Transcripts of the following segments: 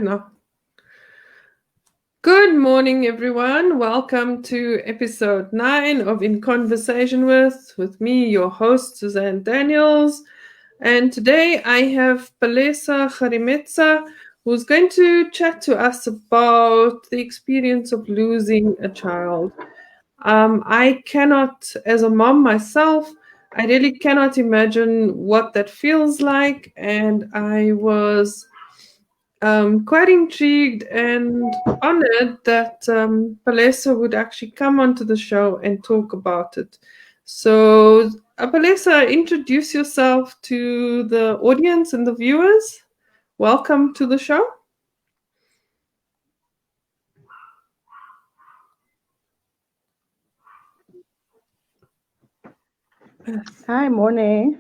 No. Good morning, everyone. Welcome to episode 9 of In Conversation with me, your host, Suzanne Daniels. And today I have Palesa Kgarimetsa, who's going to chat to us about the experience of losing a child. I cannot, as a mom myself, I really cannot imagine what that feels like. And I was quite intrigued and honored that Palesa would actually come onto the show and talk about it. So, Palesa, introduce yourself to the audience and the viewers. Welcome to the show. Hi, morning.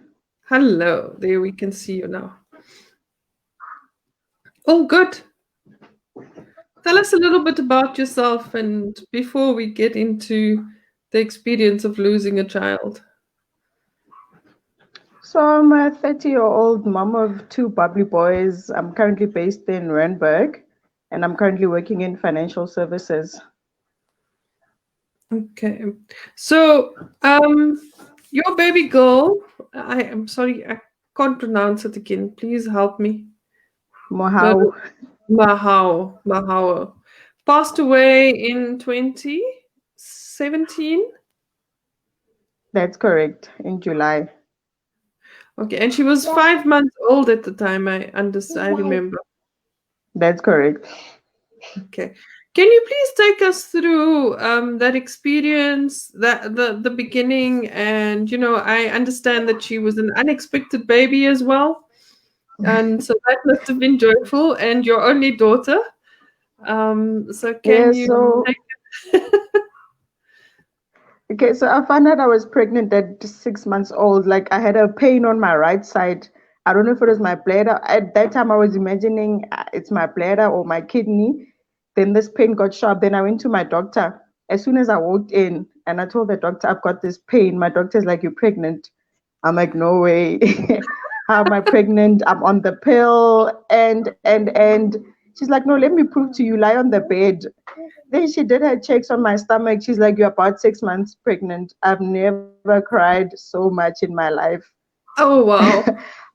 Hello, there we can see you now. Oh, good. Tell us a little bit about yourself and before we get into the experience of losing a child. So I'm a 30-year-old mom of two bubbly boys. I'm currently based in Randburg, and I'm currently working in financial services. Okay. So, your baby girl, I am sorry, I can't pronounce it again. Please help me. Mohau. Mahao, passed away in 2017. That's correct, in July. Okay, and she was 5 months old at the time. I remember. That's correct. Okay. Can you please take us through that experience, that the beginning, and I understand that she was an unexpected baby as well, and so that must have been joyful, and your only daughter. So can Yeah, you so take okay, so I found out I was pregnant at 6 months old. Like I had a pain on my right side. I don't know if it was my bladder. At that time, I was imagining it's my bladder or my kidney. Then this pain got sharp. Then I went to my doctor. As soon as I walked in and I told the doctor, I've got this pain, my doctor's like, you're pregnant. I'm like, no way. How am I pregnant? I'm on the pill. And she's like, no, let me prove to you. Lie on the bed. Then she did her checks on my stomach. She's like, you're about 6 months pregnant. I've never cried so much in my life. Oh, wow.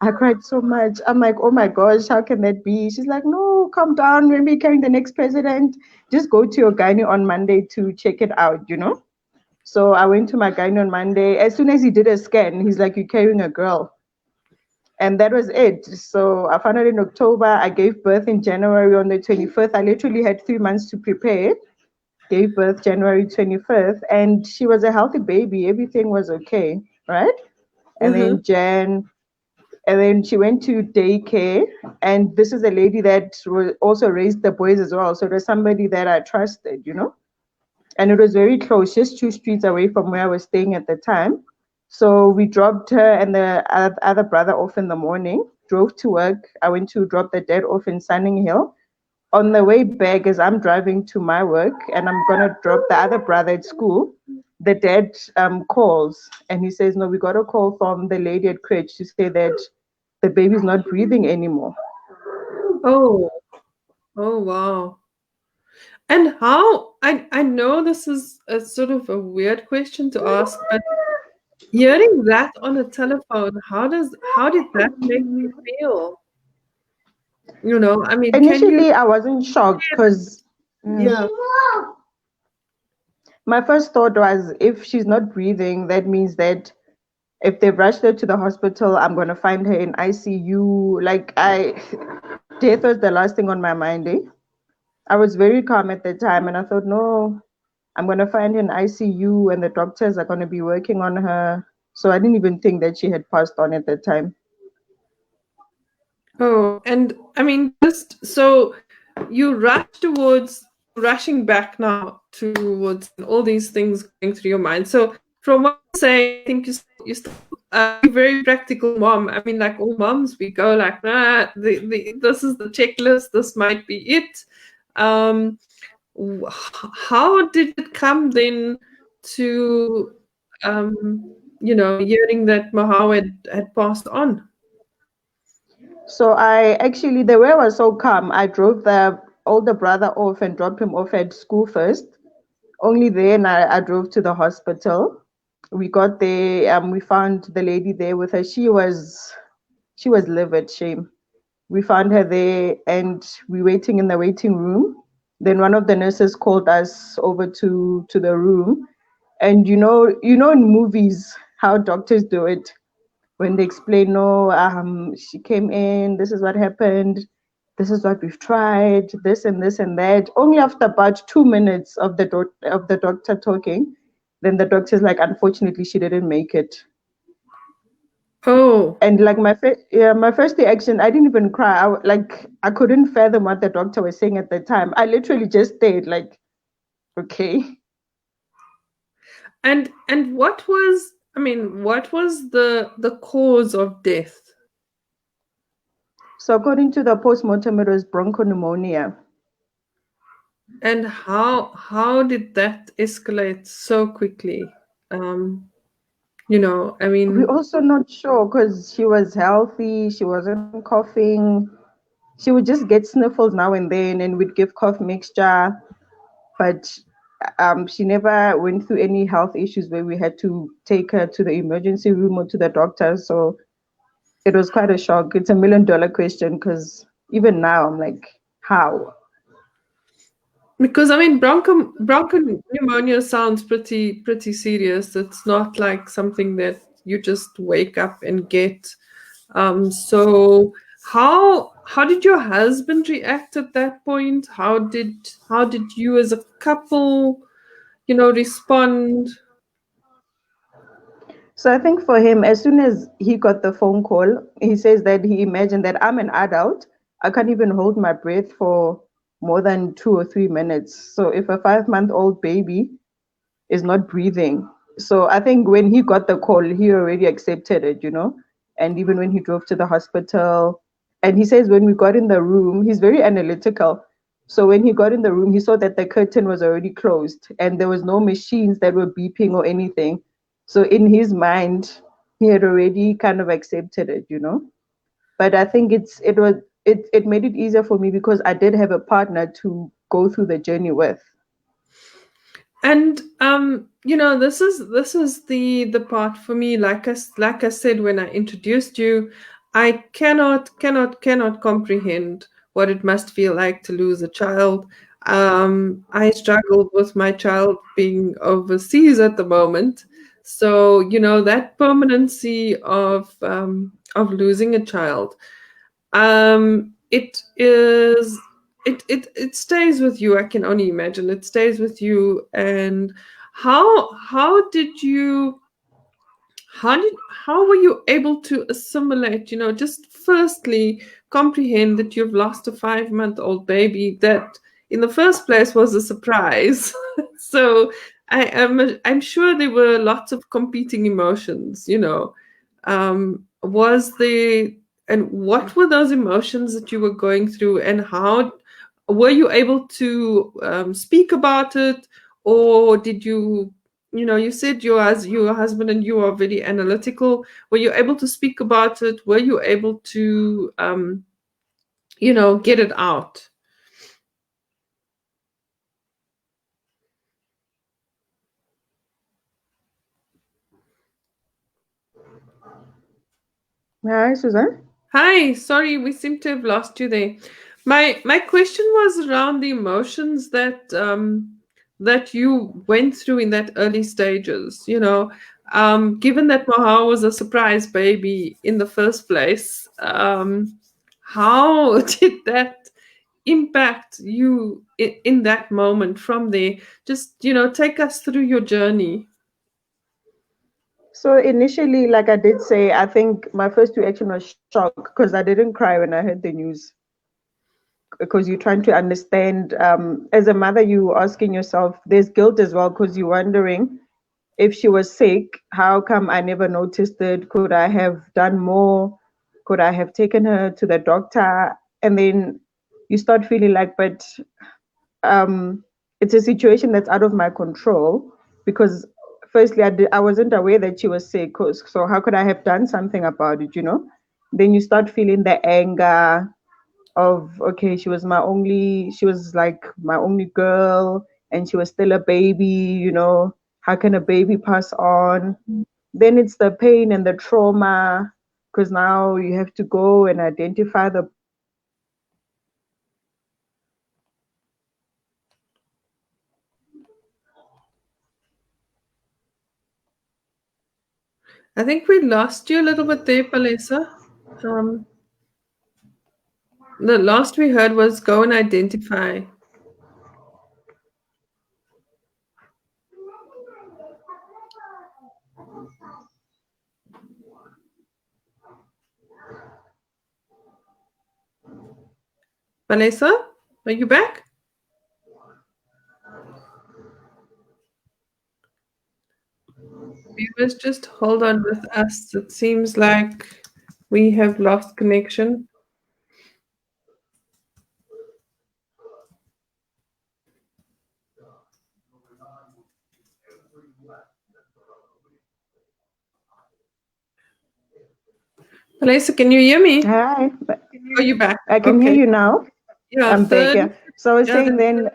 I cried so much. I'm like, oh my gosh, how can that be? She's like, no, calm down. When we're carrying the next president, just go to your gynae on Monday to check it out. So I went to my gynae on Monday. As soon as he did a scan, he's like, you're carrying a girl. And that was it. So I found out in October. I gave birth in January on the 25th. I literally had 3 months to prepare. Gave birth January 25th, and she was a healthy baby. Everything was okay, right? And Mm-hmm. then she went to daycare, and this is a lady that also raised the boys as well. So it was somebody that I trusted. And it was very close, just 2 streets away from where I was staying at the time. So we dropped her and the other brother off in the morning, drove to work. I went to drop the dad off in Sunning Hill. On the way back, as I'm driving to my work and I'm gonna drop the other brother at school, the dad calls and he says, no, we got a call from the lady at crèche to say that the baby's not breathing anymore. Oh, oh, wow. And how, I know this is a sort of a weird question to ask, but hearing that on a telephone, how did that make you feel? I mean, can you? Initially, I wasn't shocked because Yeah. my first thought was if she's not breathing, that means that if they rushed her to the hospital, I'm gonna find her in ICU. Death was the last thing on my mind. I was very calm at the time, and I thought, no, I'm gonna find her in ICU, and the doctors are gonna be working on her. So I didn't even think that she had passed on at the time. Oh, and I mean, just so you rushing back now towards all these things going through your mind. So from what you say, I think you still a very practical mom. I mean, like all moms, we go like, nah, this is the checklist. This might be it. Um, how did it come then to, hearing that Mahao had passed on? So I actually, the way I was so calm, I drove the older brother off and dropped him off at school first. Only then I drove to the hospital. We got there, we found the lady there with her. She was livid, shame. We found her there and we waiting in the waiting room. Then one of the nurses called us over to the room. And you know in movies how doctors do it when they explain, no, she came in, this is what happened, this is what we've tried, this and that. Only after about 2 minutes of the doctor talking, then the doctor's like, unfortunately, she didn't make it. Oh, And like my first reaction, I didn't even cry. I couldn't fathom what the doctor was saying at the time. I literally just stayed like, okay. and what was, I mean, what was the cause of death? So according to the postmortem, it was bronchopneumonia. And how did that escalate so quickly? I We're mean, also not sure because she was healthy, she wasn't coughing. She would just get sniffles now and then, and we'd give cough mixture. But she never went through any health issues where we had to take her to the emergency room or to the doctor. So it was quite a shock. It's $1 million question because even now I'm like, how? because I mean, bronchopneumonia sounds pretty serious. It's not like something that you just wake up and get. So how did your husband react at that point? How did you as a couple, respond? So I think for him, as soon as he got the phone call, he says that he imagined that I'm an adult. I can't even hold my breath for more than 2 or 3 minutes. So if a 5-month-old baby is not breathing, so I think when he got the call, he already accepted it. And even when he drove to the hospital, and he says when we got in the room, he's very analytical. So when he got in the room, he saw that the curtain was already closed and there was no machines that were beeping or anything. So in his mind, he had already kind of accepted it. But I think it made it easier for me because I did have a partner to go through the journey with. And this is the part for me. Like I said when I introduced you, I cannot comprehend what it must feel like to lose a child. I struggled with my child being overseas at the moment, so that permanency of losing a child, it stays with you. I can only imagine it stays with you. And how did you how were you able to assimilate, just firstly comprehend that you've lost a 5-month-old baby that in the first place was a surprise. So I'm sure there were lots of competing emotions, was there, and what were those emotions that you were going through, and how were you able to speak about it, or did you, you said your husband and you are very analytical. Were you able to speak about it? Were you able to, get it out? Hi, Susan. Hi, sorry, we seem to have lost you there. My question was around the emotions that you went through in that early stages. Given that Moha was a surprise baby in the first place, how did that impact you in that moment from there? Just take us through your journey. So initially, like I did say, I think my first reaction was shock because I didn't cry when I heard the news. Because you're trying to understand, as a mother, you asking yourself, there's guilt as well because you're wondering if she was sick, how come I never noticed it? Could I have done more? Could I have taken her to the doctor? And then you start feeling like, but it's a situation that's out of my control because firstly, I wasn't aware that she was sick. So how could I have done something about it? then you start feeling the anger of, okay, she was like my only girl, and she was still a baby, how can a baby pass on? Then it's the pain and the trauma, because now you have to go and identify the boys, and then you have to go and I think we lost you a little bit there, Palesa. Um, the last we heard was go and identify. Palesa, are you back? Viewers, just hold on with us. It seems like we have lost connection. Palesa, can you hear me? Hi, Oh, you back? I can hear Okay. you now. Yeah, I'm back. third. Yeah. So I was Yeah, saying then,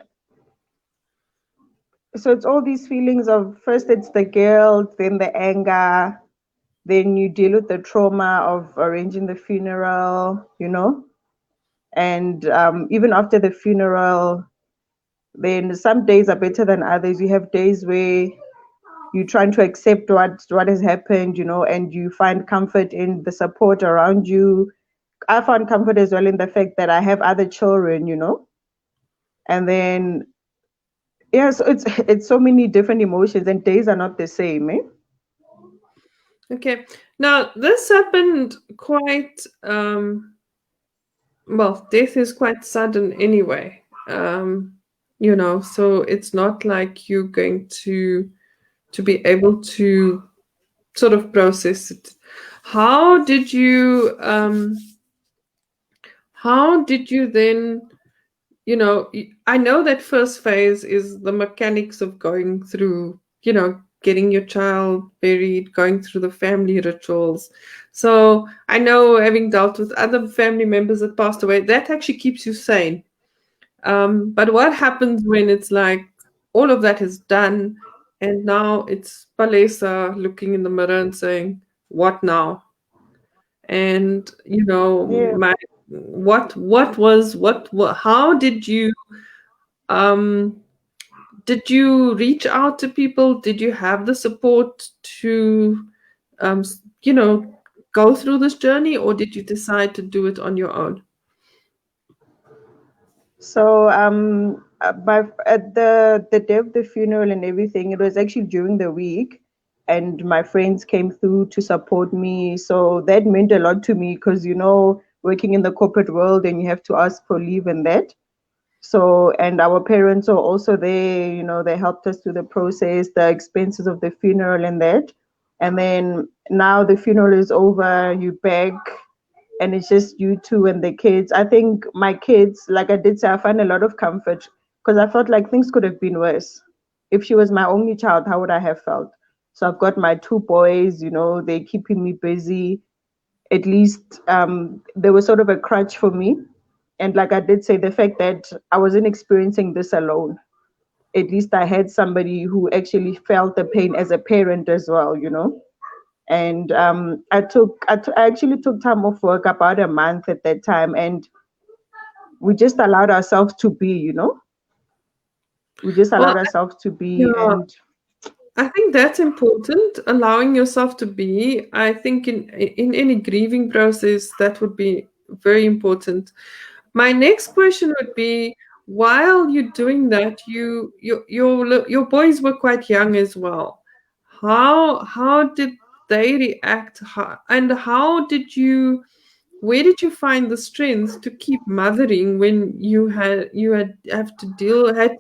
so it's all these feelings of, first it's the guilt, then the anger, then you deal with the trauma of arranging the funeral, and even after the funeral, then some days are better than others. You have days where you're trying to accept what has happened, and you find comfort in the support around you. I found comfort as well in the fact that I have other children, and then, yeah, so it's so many different emotions, and days are not the same, eh? okay. Now, this happened quite, well, death is quite sudden anyway. So it's not like you're going to be able to sort of process it. How did you how did you then, I know that first phase is the mechanics of going through, getting your child buried, going through the family rituals. So I know, having dealt with other family members that passed away, that actually keeps you sane. But what happens when it's like all of that is done and now it's Palesa looking in the mirror and saying, "What now?" And Yeah. my what was what how um did you reach out to people? Did you have the support to um s- you know go through this journey, or did you decide to do it on your own? So at the day of the funeral and everything, it was actually during the week, and my friends came through to support me. So that meant a lot to me, because working in the corporate world and you have to ask for leave and that. So, and our parents are also there, they helped us through the process, the expenses of the funeral and that. And then now the funeral is over, you back, and it's just you two and the kids. I think my kids, like I did say, I find a lot of comfort, because I felt like things could have been worse. If she was my only child, how would I have felt? So I've got my two boys, they're keeping me busy. At least they were sort of a crutch for me. And like I did say, the fact that I wasn't experiencing this alone, at least I had somebody who actually felt the pain as a parent as well, And I actually took time off work, about a month at that time, and we just allowed ourselves to be, we just Well, allowed ourselves to be. yeah, And I think that's important, allowing yourself to be. I think in any grieving process, that would be very important. My next question would be, while you're doing that, your boys were quite young as well. How did they react? And how did you where did you find the strength to keep mothering when you had have to deal had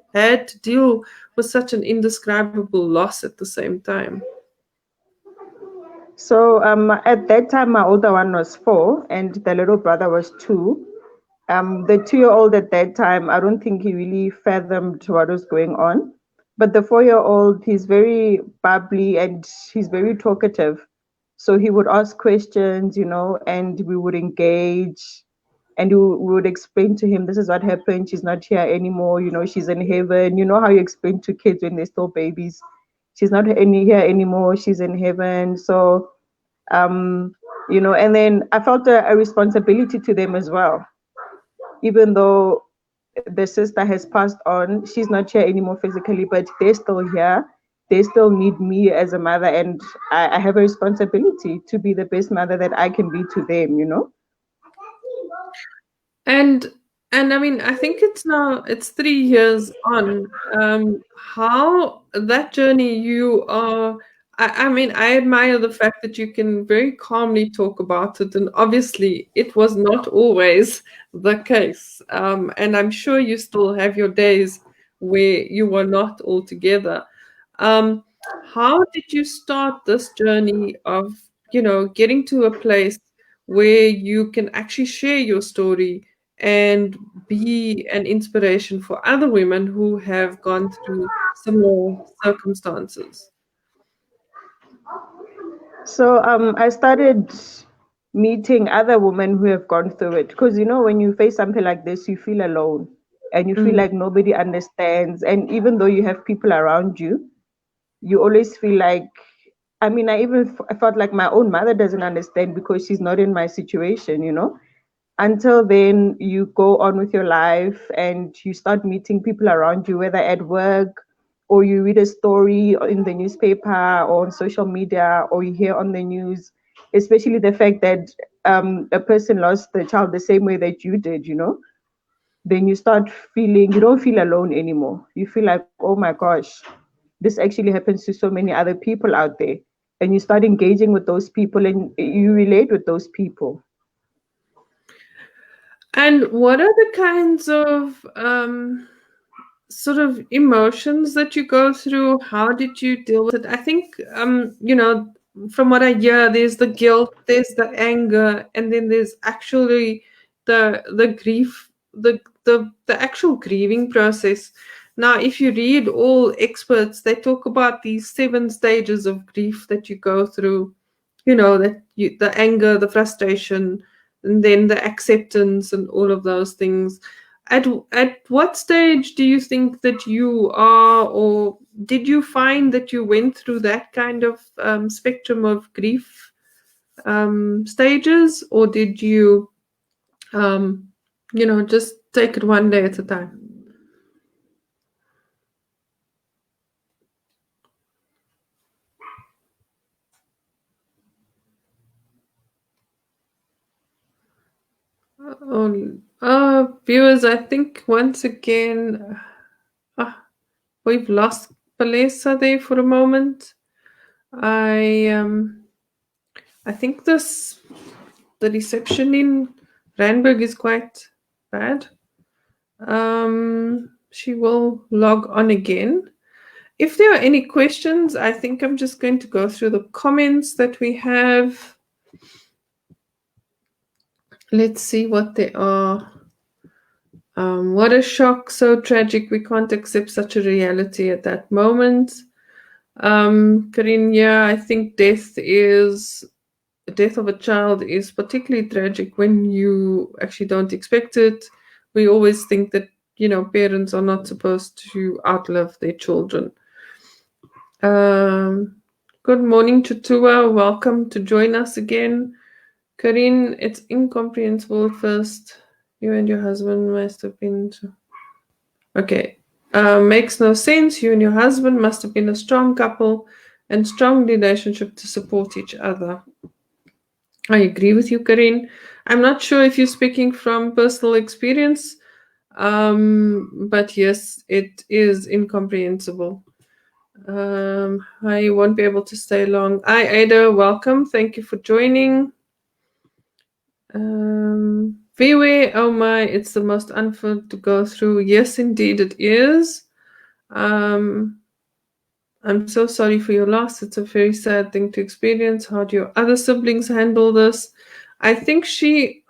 to deal with such an indescribable loss at the same time? so at that time, my older one was 4, and the little brother was 2. The 2-year-old at that time, I don't think he really fathomed what was going on. But the 4-year-old, he's very bubbly and he's very talkative. So he would ask questions, and we would engage, and we would explain to him, this is what happened. She's not here anymore. She's in heaven. You know how you explain to kids when they're still babies. She's not here anymore. She's in heaven. So, and then I felt a responsibility to them as well. Even though the sister has passed on, she's not here anymore physically, but they're still here. They still need me as a mother, and I have a responsibility to be the best mother that I can be to them. And I mean, I think it's 3 years on. How that journey you are. I mean, I admire the fact that you can very calmly talk about it, and obviously, it was not always the case. And I'm sure you still have your days where you were not all together. Um, how did you start this journey of, getting to a place where you can actually share your story and be an inspiration for other women who have gone through similar circumstances? So I started meeting other women who have gone through it, because when you face something like this, you feel alone, and you feel Mm. like nobody understands. And even though you have people around you, you always feel like, I mean, I felt like my own mother doesn't understand because she's not in my situation. Until then, you go on with your life and you start meeting people around you, whether at work, or you read a story in the newspaper or on social media, or you hear on the news, especially the fact that a person lost the child the same way that you did. Then you start feeling, you don't feel alone anymore. You feel like, oh my gosh, this actually happens to so many other people out there. And you start engaging with those people and you relate with those people. And what are the kinds of sort of emotions that you go through? How did you deal with it? I think, from what I hear, there's the guilt, there's the anger, and then there's actually the grief, the actual grieving process. Now, if you read all experts, they talk about these 7 stages of grief that you go through. The anger, the frustration, and then the acceptance, and all of those things. At what stage do you think that you are, or did you find that you went through that kind of spectrum of grief stages, or did you, just take it one day at a time? Viewers, I think once again, we've lost Palesa there for a moment. I think the reception in Randburg is quite bad. She will log on again. If there are any questions, I think I'm just going to go through the comments that we have. Let's see what they are. What a shock, so tragic. We can't accept such a reality at that moment. Corinne, yeah, I think the death of a child is particularly tragic when you actually don't expect it. We always think that, parents are not supposed to outlive their children. Good morning, Tutua. Welcome to join us again. Corinne, it's incomprehensible at first. You and your husband must have been. Okay. Makes no sense. You and your husband must have been a strong couple and strong relationship to support each other. I agree with you, Corinne. I'm not sure if you're speaking from personal experience, but yes, it is incomprehensible. I won't be able to stay long. Hi, Ada. Welcome. Thank you for joining. Viwe, oh my, it's the most unfair to go through. Yes, indeed, it is. I'm so sorry for your loss. It's a very sad thing to experience. How do your other siblings handle this? I think she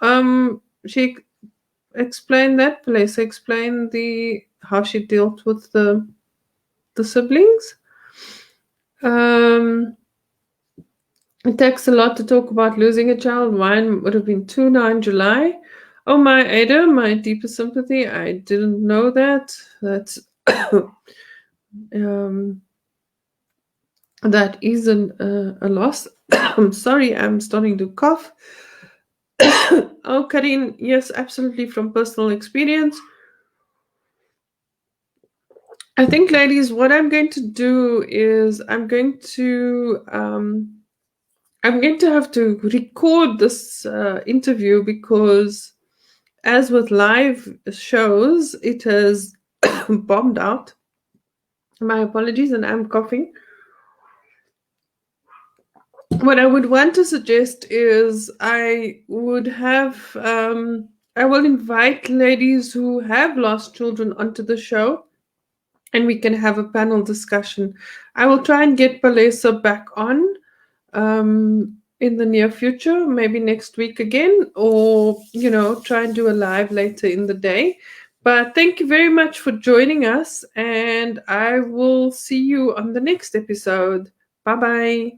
explained that place. Explained how she dealt with the siblings. Um, It takes a lot to talk about losing a child. Mine would have been 2/9 July. Oh my Ada, my deepest sympathy. I didn't know that. That's um, that is a loss. I'm sorry, I'm starting to cough. Oh, Karin, yes, absolutely from personal experience. I think, ladies, what I'm going to do is I'm going to have to record this interview because, as with live shows, it has bombed out. My apologies, and I'm coughing. What I would want to suggest is I will invite ladies who have lost children onto the show, and we can have a panel discussion. I will try and get Palesa back on in the near future, maybe next week again, or try and do a live later in the day. But thank you very much for joining us, and I will see you on the next episode. Bye bye.